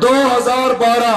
2012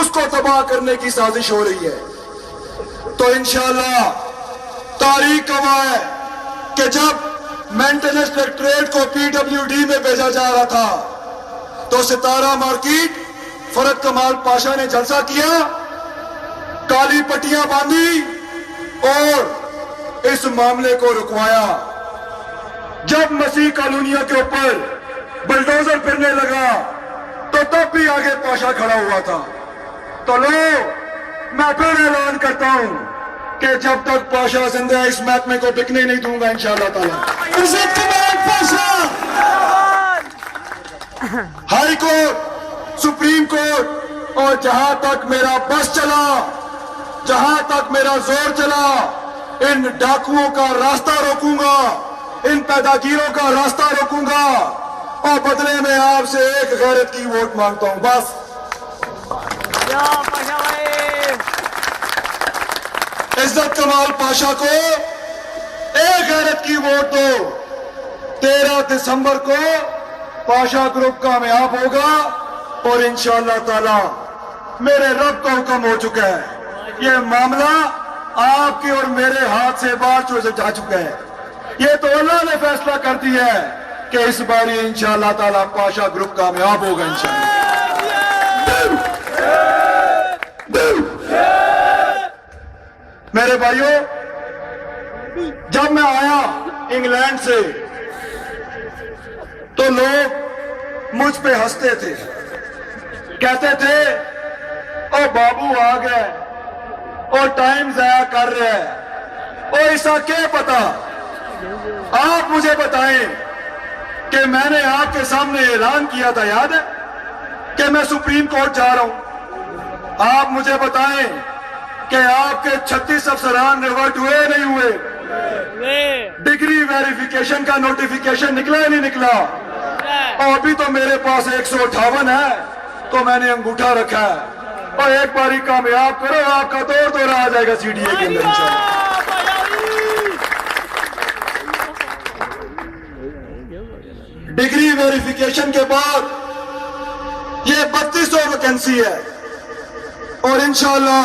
اس کو تباہ کرنے کی سازش ہو رہی ہے. تو انشاءاللہ تاریخ گواہ ہے کہ جب مینٹیننس ڈائریکٹوریٹ کو PWD میں بھیجا جا رہا تھا تو ستارہ مارکیٹ فرد کمال پاشا نے جلسہ کیا, کالی پٹیاں باندھی اور اس معاملے کو رکوایا. جب مسیح کالونیا کے اوپر بلڈوزر پھرنے لگا تو تب بھی آگے پاشا کھڑا ہوا تھا. تو لو میں پھر اعلان کرتا ہوں کہ جب تک پاشا زندہ ہے اس محکمے کو بکنے نہیں دوں گا انشاءاللہ تعالی. Izzat Kamal Pasha, high court, supreme court, اور جہاں تک میرا بس چلا, جہاں تک میرا زور چلا, ان ڈاکوؤں کا راستہ روکوں گا, ان پیداگیروں کا راستہ روکوں گا, اور بدلے میں آپ سے ایک غیرت کی ووٹ مانگتا ہوں بس. عزت کمال پاشا کو ایک غیرت کی ووٹ دو. 13 دسمبر کو پاشا گروپ کامیاب ہوگا اور انشاءاللہ تعالی میرے رب کا حکم ہو چکا ہے. یہ معاملہ آپ کے اور میرے ہاتھ سے باہر جا چکا ہے. یہ تو اللہ نے فیصلہ کر دیا ہے کہ اس باری انشاءاللہ تعالی پاشا گروپ کامیاب ہوگا انشاءاللہ. میرے بھائیوں, جب میں آیا انگلینڈ سے تو لوگ مجھ پہ ہنستے تھے, کہتے تھے او بابو آ گئے اور ٹائم ضائع کر رہے ہیں, اور ایسا کیا پتا. آپ مجھے بتائیں کہ میں نے آپ کے سامنے اعلان کیا تھا, یاد ہے, کہ میں سپریم کورٹ جا رہا ہوں. آپ مجھے بتائیں کہ آپ کے 36 افسران ریورٹ ہوئے نہیں ہوئے؟ ڈگری ویریفیکیشن کا نوٹیفیکیشن نکلا یا نہیں نکلا؟ اور ابھی تو میرے پاس 158 ہے تو میں نے انگوٹھا رکھا ہے. اور ایک باری کامیاب کرو, آپ کا دورہ آ جائے گا CDA کے اندر انشاءاللہ. ڈگری ویریفیکیشن کے بعد یہ 3200 ویکنسی ہے, اور انشاءاللہ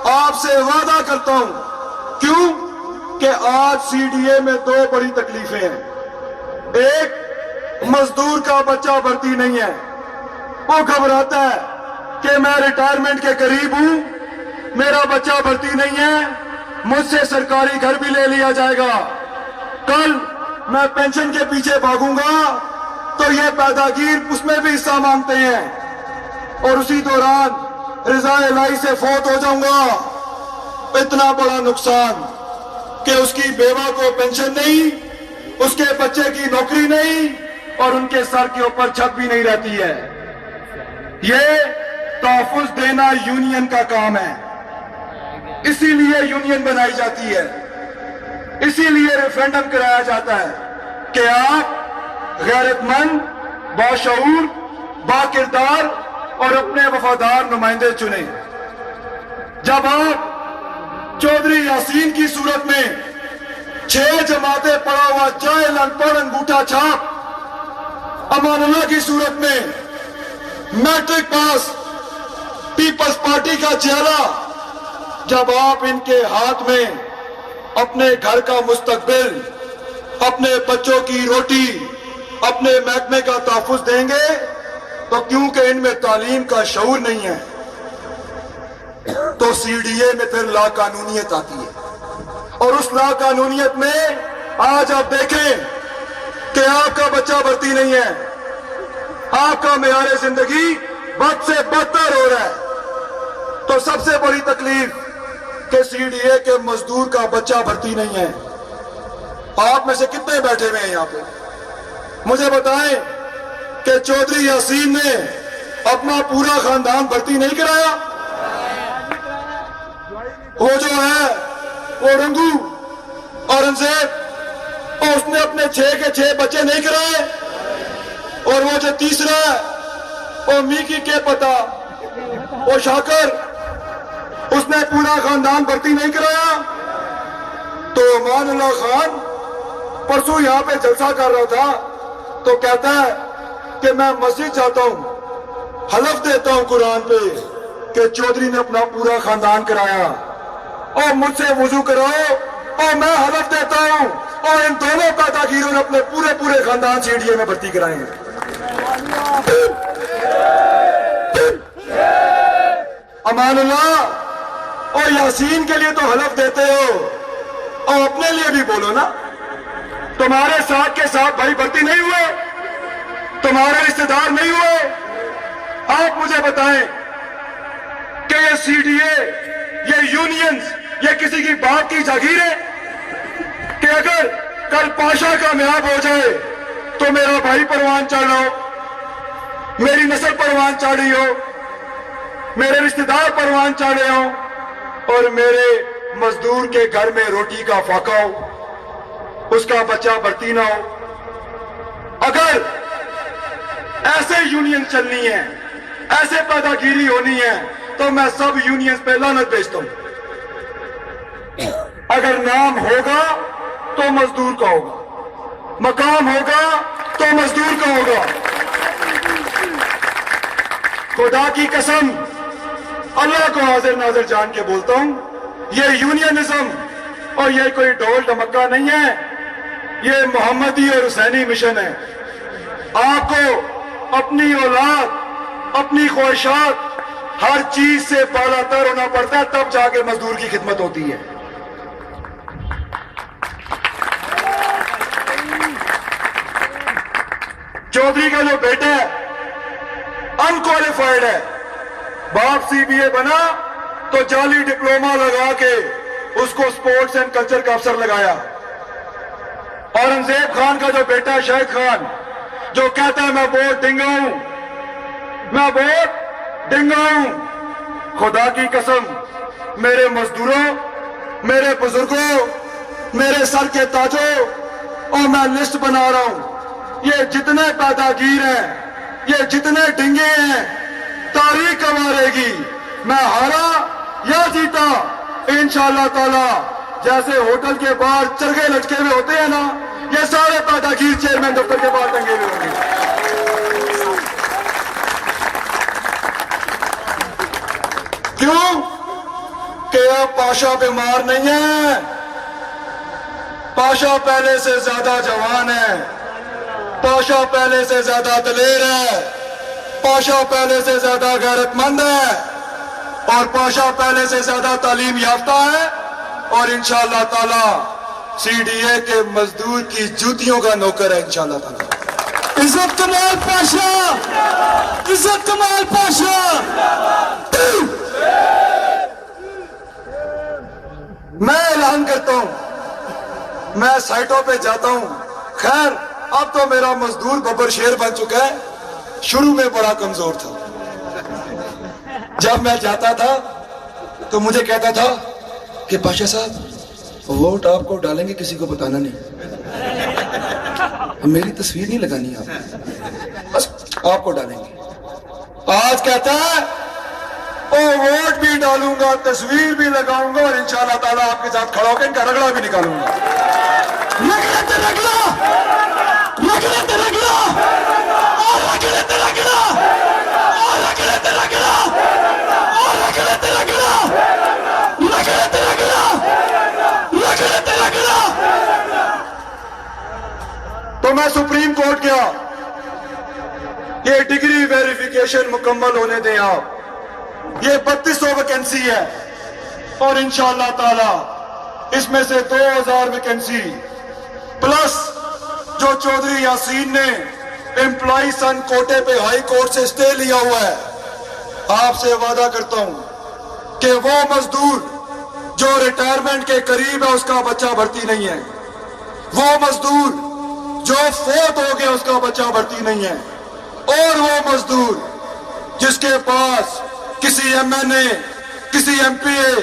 آپ سے وعدہ کرتا ہوں, کیوں کہ آج CDA میں 2 بڑی تکلیفیں ہیں. ایک, مزدور کا بچہ بھرتی نہیں ہے, وہ گھبراتا ہے کہ میں ریٹائرمنٹ کے قریب ہوں, میرا بچہ بھرتی نہیں ہے, مجھ سے سرکاری گھر بھی لے لیا جائے گا, کل میں پینشن کے پیچھے بھاگوں گا تو یہ پیداگیر اس میں بھی حصہ مانگتے ہیں, اور اسی دوران رضا الہی سے فوت ہو جاؤں گا. اتنا بڑا نقصان کہ اس کی بیوہ کو پینشن نہیں, اس کے بچے کی نوکری نہیں, اور ان کے سر کے اوپر چھت بھی نہیں رہتی ہے. یہ تحفظ دینا یونین کا کام ہے, اسی لیے یونین بنائی جاتی ہے, اسی لیے ریفرینڈم کرایا جاتا ہے کہ آپ غیرت مند, باشعور, با کردار اور اپنے وفادار نمائندے چنیں. جب آپ چودھری یاسین کی صورت میں 6 جماعتیں پڑا ہوا جاہل ان پڑھ انگوٹھا چھاپ, امان اللہ کی صورت میں میٹرک پاس پیپلز پارٹی کا چہرہ, جب آپ ان کے ہاتھ میں اپنے گھر کا مستقبل, اپنے بچوں کی روٹی, اپنے محکمے کا تحفظ دیں گے تو کیونکہ ان میں تعلیم کا شعور نہیں ہے تو CDA میں پھر لا قانونیت آتی ہے. اور اس لا قانونیت میں آج آپ دیکھیں کہ آپ کا بچہ بھرتی نہیں ہے, آپ کا معیار زندگی بد سے بدتر ہو رہا ہے. تو سب سے بڑی تکلیف کہ CDA کے مزدور کا بچہ بھرتی نہیں ہے. آپ میں سے کتنے بیٹھے ہوئے ہیں یہاں پہ؟ مجھے بتائیں کہ چودھری یاسین نے اپنا پورا خاندان بھرتی نہیں کرایا؟ وہ جو ہے وہ رنگو اورنگزیب, اور اس نے اپنے 6 کے 6 بچے نہیں کرائے, اور وہ جو تیسرا ہے وہ میکی کے پتا, وہ شاکر, اس نے پورا خاندان بھرتی نہیں کرایا. تو امان اللہ خان پرسوں یہاں پہ جلسہ کر رہا تھا تو کہتا ہے کہ میں مسجد جاتا ہوں, حلف دیتا ہوں قرآن پہ کہ چودھری نے اپنا پورا خاندان کرایا اور مجھ سے وضو کراؤ اور میں حلف دیتا ہوں اور ان دونوں پیداگیروں نے اپنے پورے خاندان سی ڈی اے میں بھرتی کرائیں گے. امان اللہ اور یاسین کے لیے تو حلف دیتے ہو اور اپنے لیے بھی بولو نا. تمہارے ساتھ کے ساتھ بھائی بھرتی نہیں ہوئے, تمہارے رشتہ دار نہیں ہوئے. آپ مجھے بتائیں کہ یہ سی ڈی اے, یہ یونینز, یہ کسی کی باپ کی جاگیر ہے کہ اگر کل پاشا کامیاب ہو جائے تو میرا بھائی پروان چڑھ رہا ہو, میری نسل پروان چڑھ رہی ہو, میرے رشتہ دار پروان چڑھ رہے ہوں اور میرے مزدور کے گھر میں روٹی کا فاقہ ہو, اس کا بچہ بھرتی نہ ہو. اگر ایسے یونین چلنی ہے, ایسے پیداگیری ہونی ہے تو میں سب یونینز پہ لعنت بھیجتا ہوں. اگر نام ہوگا تو مزدور کا ہوگا, مقام ہوگا تو مزدور کا ہوگا. خدا کی قسم اللہ کو حاضر ناظر جان کے بولتا ہوں, یہ یونینزم اور یہ کوئی ڈھول ڈھمکا نہیں ہے, یہ محمدی اور حسینی مشن ہے. آپ کو اپنی اولاد, اپنی خواہشات, ہر چیز سے بالا تر ہونا پڑتا ہے, تب جا کے مزدور کی خدمت ہوتی ہے. چودھری کا جو بیٹا ہے انکوالیفائڈ ہے, باپ سی بی اے بنا تو جعلی ڈپلوما لگا کے اس کو سپورٹس اینڈ کلچر کا افسر لگایا. اورنگزیب خان کا جو بیٹا ہے شاہد خان, جو کہتا ہے میں ووٹ ڈنگا ہوں, میں ووٹ ڈنگا ہوں. خدا کی قسم میرے مزدوروں, میرے بزرگوں, میرے سر کے تاجوں, اور میں لسٹ بنا رہا ہوں, یہ جتنے پیداگیر ہیں, یہ جتنے ڈنگے ہیں, تاریخ گوارے گی میں ہارا یا جیتا انشاءاللہ تعالی. جیسے ہوٹل کے باہر چرگے لٹکے ہوئے ہوتے ہیں نا, یہ سارے پیداگیر چیئرمین دفتر کے باہر ٹنگے ہوئے ہوں گے. کیوں کہ اب پاشا بیمار نہیں ہے, پاشا پہلے سے زیادہ جوان ہے, پاشا پہلے سے زیادہ دلیر ہے, پاشا پہلے سے زیادہ غیرت مند ہے, اور پاشا پہلے سے زیادہ تعلیم یافتہ ہے, اور انشاءاللہ تعالی سی ڈی اے کے مزدور کی جوتیوں کا نوکر ہے انشاءاللہ تعالی. عزت کمال پاشا, عزت کمال پاشا. میں اعلان کرتا ہوں, میں سائٹوں پہ جاتا ہوں. خیر اب تو میرا مزدور ببر شیر بن چکا ہے, شروع میں بڑا کمزور تھا. جب میں جاتا تھا تو مجھے کہتا تھا کہ پاشا صاحب ووٹ آپ کو ڈالیں گے, کسی کو بتانا نہیں, میری تصویر نہیں لگانی, آپ بس آپ کو ڈالیں گے. آج کہتا ہے ووٹ بھی ڈالوں گا, تصویر بھی لگاؤں گا, اور انشاءاللہ تعالیٰ آپ کے ساتھ کھڑا ہو کے ان کا رگڑا بھی نکالوں گا. رگڑے تے رگڑا, رگڑے تے رگڑا, اور رگڑے تے رگڑا, اور رگڑے تے رگڑا, اور رگڑے تے رگڑا, رگڑے تے رگڑا, رگڑے تے رگڑا. تو میں سپریم کورٹ گیا, یہ ڈگری ویریفیکیشن مکمل ہونے دیں آپ. یہ 3200 ویکنسی ہے, اور انشاءاللہ تعالی اس میں سے 2000 ویکنسی پلس جو چودھری یاسین نے امپلائی سن کوٹے پہ ہائی کورٹ سے اسٹے لیا ہوا ہے, آپ سے وعدہ کرتا ہوں کہ وہ مزدور جو ریٹائرمنٹ کے قریب ہے اس کا بچہ بھرتی نہیں ہے, وہ مزدور جو فوت ہو گیا اس کا بچہ بھرتی نہیں ہے, اور وہ مزدور جس کے پاس کسی ایم این اے, کسی ایم پی اے,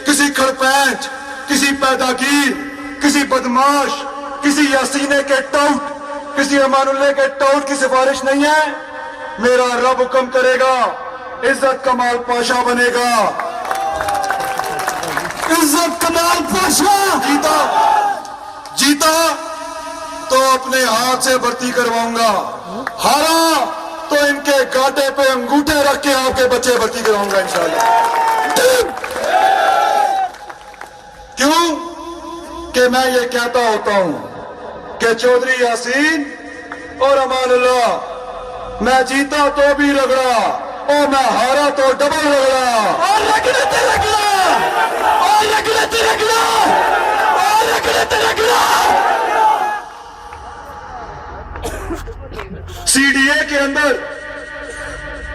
کسی کھڑپینچ, کسی پیداگیر, کسی بدماش, کسی یاسینے کے ٹاؤٹ, کسی امان اللہ کے ٹاؤٹ کی سفارش نہیں ہے. میرا رب حکم کرے گا, عزت کمال پاشا بنے گا. عزت کمال پاشا جیتا, جیتا تو اپنے ہاتھ سے بھرتی کرواؤں گا, ہارا تو ان کے گاٹے پہ انگوٹھے رکھ کے آپ کے بچے بھرتی کراؤں گا انشاءاللہ۔ کیوں کہ میں یہ کہتا ہوتا ہوں کہ چودھری یاسین اور امان اللہ، میں جیتا تو بھی رگڑا اور میں ہارا تو ڈبل رگڑا، اور رگڑے تے رگڑا، اور رگڑے تے رگڑا، اور رگڑے تے رگڑا۔ سی ڈی اے کے اندر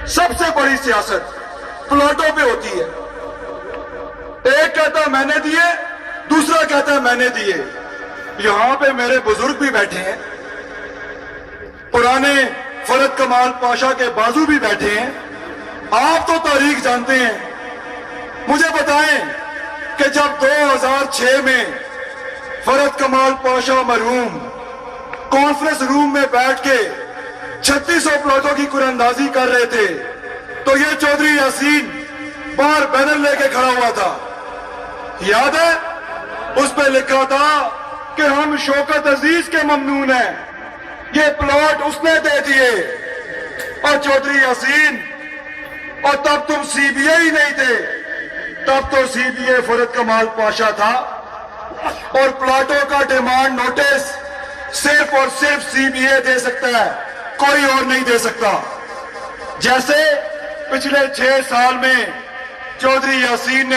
سب سے بڑی سیاست پلاٹوں پہ ہوتی ہے۔ ایک کہتا ہے میں نے دیے، دوسرا کہتا ہے میں نے دیے۔ یہاں پہ میرے بزرگ بھی بیٹھے ہیں، پرانے فرد کمال پاشا کے بازو بھی بیٹھے ہیں، آپ تو تاریخ جانتے ہیں۔ مجھے بتائیں کہ جب 2006 میں فرد کمال پاشا مرحوم کانفرنس روم میں بیٹھ کے 3600 پلاٹوں کی قرآن اندازی کر رہے تھے تو یہ چودھری یاسین باہر بینر لے کے کھڑا ہوا تھا، یاد ہے؟ اس پہ لکھا تھا کہ ہم شوکت عزیز کے ممنون ہیں، یہ پلاٹ اس نے دے دیے۔ اور چودھری یاسین، اور تب تم سی بی اے ہی نہیں تھے، تب تو سی بی اے فرد کمال پاشا تھا، اور پلاٹوں کا ڈیمانڈ نوٹس صرف اور صرف سی بی اے دے سکتا ہے، کوئی اور نہیں دے سکتا۔ جیسے پچھلے 6 سال میں چودھری یاسین نے